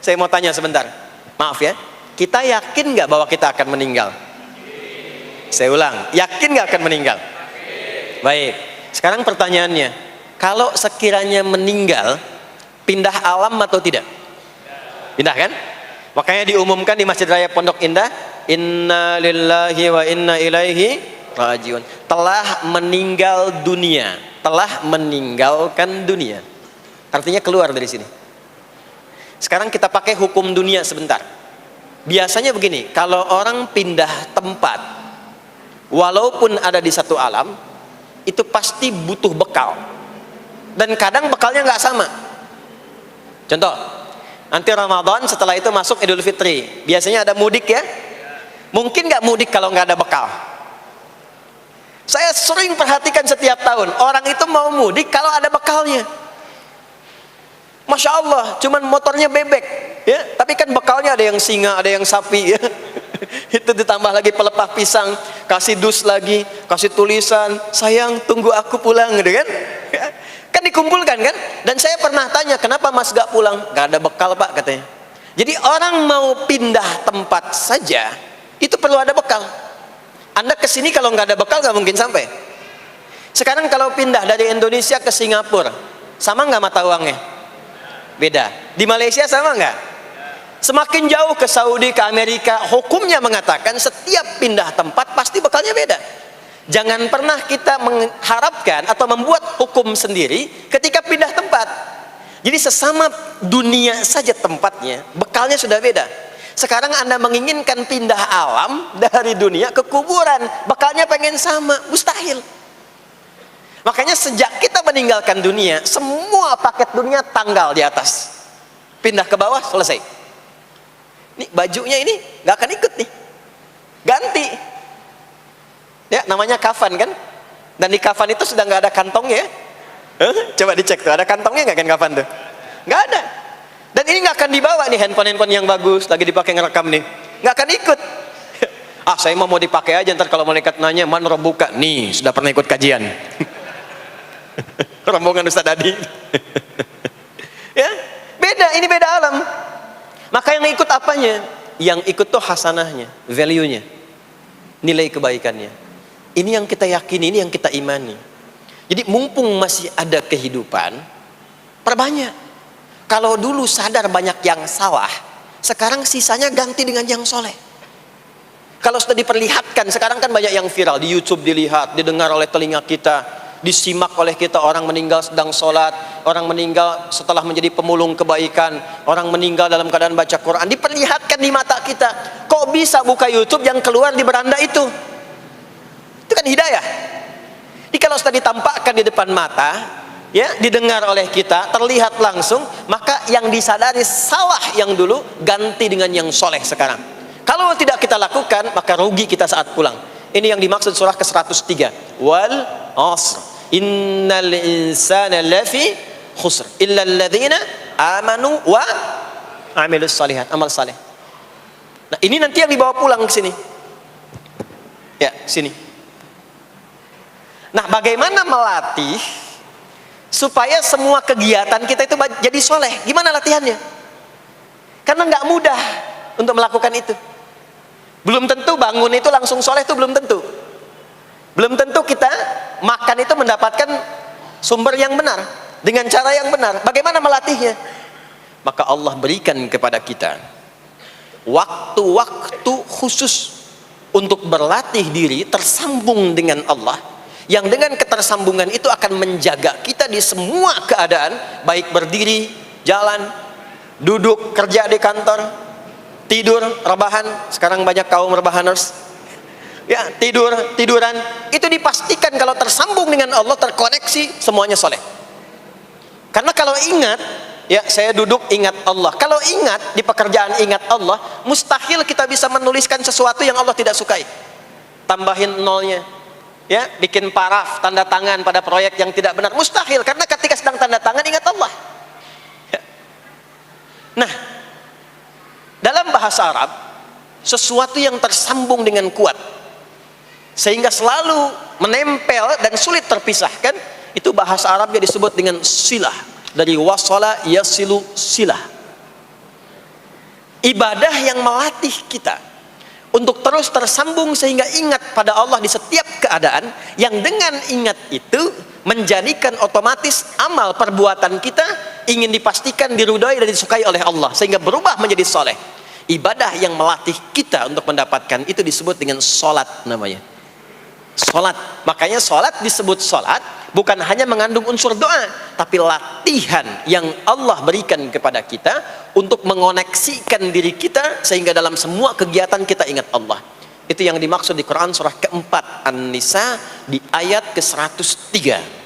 Saya mau tanya sebentar, maaf ya, kita yakin nggak bahwa kita akan meninggal? Saya ulang, yakin nggak akan meninggal? Baik, sekarang pertanyaannya, kalau sekiranya meninggal, pindah alam atau tidak? Pindah kan? Makanya diumumkan di Masjid Raya Pondok Indah, inna lillahi wa inna ilaihi rajiun, telah meninggal dunia, telah meninggalkan dunia. Artinya keluar dari sini. Sekarang kita pakai hukum dunia sebentar. Biasanya begini, kalau orang pindah tempat, walaupun ada di satu alam, itu pasti butuh bekal. Dan kadang bekalnya nggak sama. Contoh, nanti Ramadan, setelah itu masuk Idul Fitri. Biasanya ada mudik ya. Mungkin nggak mudik kalau nggak ada bekal. Saya sering perhatikan setiap tahun, orang itu mau mudik kalau ada bekalnya. Masya Allah, cuman motornya bebek, ya. Tapi kan bekalnya ada yang singa, ada yang sapi, ya. Itu ditambah lagi pelepah pisang, kasih dus lagi, kasih tulisan, sayang tunggu aku pulang, gitu kan? Kan dikumpulkan kan? Dan saya pernah tanya, kenapa mas gak pulang? Gak ada bekal pak katanya. Jadi orang mau pindah tempat saja, itu perlu ada bekal. Anda kesini kalau nggak ada bekal nggak mungkin sampai. Sekarang kalau pindah dari Indonesia ke Singapura, sama nggak mata uangnya? Beda. Di Malaysia sama nggak? Semakin jauh ke Saudi, ke Amerika, hukumnya mengatakan setiap pindah tempat pasti bekalnya beda. Jangan pernah kita mengharapkan atau membuat hukum sendiri ketika pindah tempat. Jadi sesama dunia saja tempatnya, bekalnya sudah beda. Sekarang Anda menginginkan pindah alam dari dunia ke kuburan, bekalnya pengen sama, mustahil. Makanya sejak kita meninggalkan dunia, semua paket dunia tanggal di atas, pindah ke bawah, selesai. Nih bajunya ini nggak akan ikut nih, ganti. Ya namanya kafan kan, dan di kafan itu sudah nggak ada kantongnya. Coba dicek tuh, ada kantongnya nggak kan kafan tuh? Nggak ada. Dan ini nggak akan dibawa nih, handphone yang bagus lagi dipakai ngerekam nih, nggak akan ikut. Ah saya mau dipakai aja, ntar kalau malaikat nanya man rabbuka, nih sudah pernah ikut kajian. Rombongan Ustaz Adi. Ya, beda, ini beda alam. Maka yang ikut apanya? Yang ikut tuh hasanahnya, value-nya, nilai kebaikannya. Ini yang kita yakini, ini yang kita imani. Jadi mumpung masih ada kehidupan, perbanyak. Kalau dulu sadar banyak yang salah, sekarang sisanya ganti dengan yang soleh. Kalau sudah diperlihatkan, sekarang kan banyak yang viral di YouTube, dilihat, didengar oleh telinga kita, disimak oleh kita, orang meninggal sedang sholat, orang meninggal setelah menjadi pemulung kebaikan, orang meninggal dalam keadaan baca Quran, diperlihatkan di mata kita. Kok bisa buka YouTube yang keluar di beranda itu? Itu kan hidayah. Jadi kalau sudah ditampakkan di depan mata, ya, didengar oleh kita, terlihat langsung, maka yang disadari salah yang dulu ganti dengan yang soleh sekarang. Kalau tidak kita lakukan, maka rugi kita saat pulang. Ini yang dimaksud surah ke-103, wal asr innal insana lafi khusr illa alladzina amanu wa amilus salihat, amal saleh. Nah ini nanti yang dibawa pulang ke sini, ya sini. Nah bagaimana melatih supaya semua kegiatan kita itu jadi soleh? Gimana latihannya? Karena nggak mudah untuk melakukan itu. Belum tentu bangun itu langsung soleh, itu belum tentu. Belum tentu kita makan itu mendapatkan sumber yang benar, dengan cara yang benar. Bagaimana melatihnya? Maka Allah berikan kepada kita waktu-waktu khusus untuk berlatih diri tersambung dengan Allah, yang dengan ketersambungan itu akan menjaga kita di semua keadaan, baik berdiri, jalan, duduk, kerja di kantor, tidur, rebahan. Sekarang banyak kaum rebahaners, ya, tiduran, itu dipastikan kalau tersambung dengan Allah, terkoneksi, semuanya soleh. Karena kalau ingat, ya saya duduk ingat Allah. Kalau ingat di pekerjaan ingat Allah, mustahil kita bisa menuliskan sesuatu yang Allah tidak sukai. Tambahin nolnya, ya, bikin paraf, tanda tangan pada proyek yang tidak benar, mustahil. Karena ketika sedang tanda tangan ingat Allah. Ya. Nah, dalam bahasa Arab, sesuatu yang tersambung dengan kuat, sehingga selalu menempel dan sulit terpisahkan, itu bahasa Arabnya disebut dengan silah. Dari wasala yasilu silah. Ibadah yang melatih kita untuk terus tersambung sehingga ingat pada Allah di setiap keadaan, yang dengan ingat itu menjadikan otomatis amal perbuatan kita ingin dipastikan diridhoi dan disukai oleh Allah sehingga berubah menjadi soleh. Ibadah yang melatih kita untuk mendapatkan itu disebut dengan sholat namanya. Sholat. Makanya sholat disebut sholat bukan hanya mengandung unsur doa, tapi latihan yang Allah berikan kepada kita untuk mengoneksikan diri kita sehingga dalam semua kegiatan kita ingat Allah. Itu yang dimaksud di Quran surah keempat An-Nisa di ayat ke-103.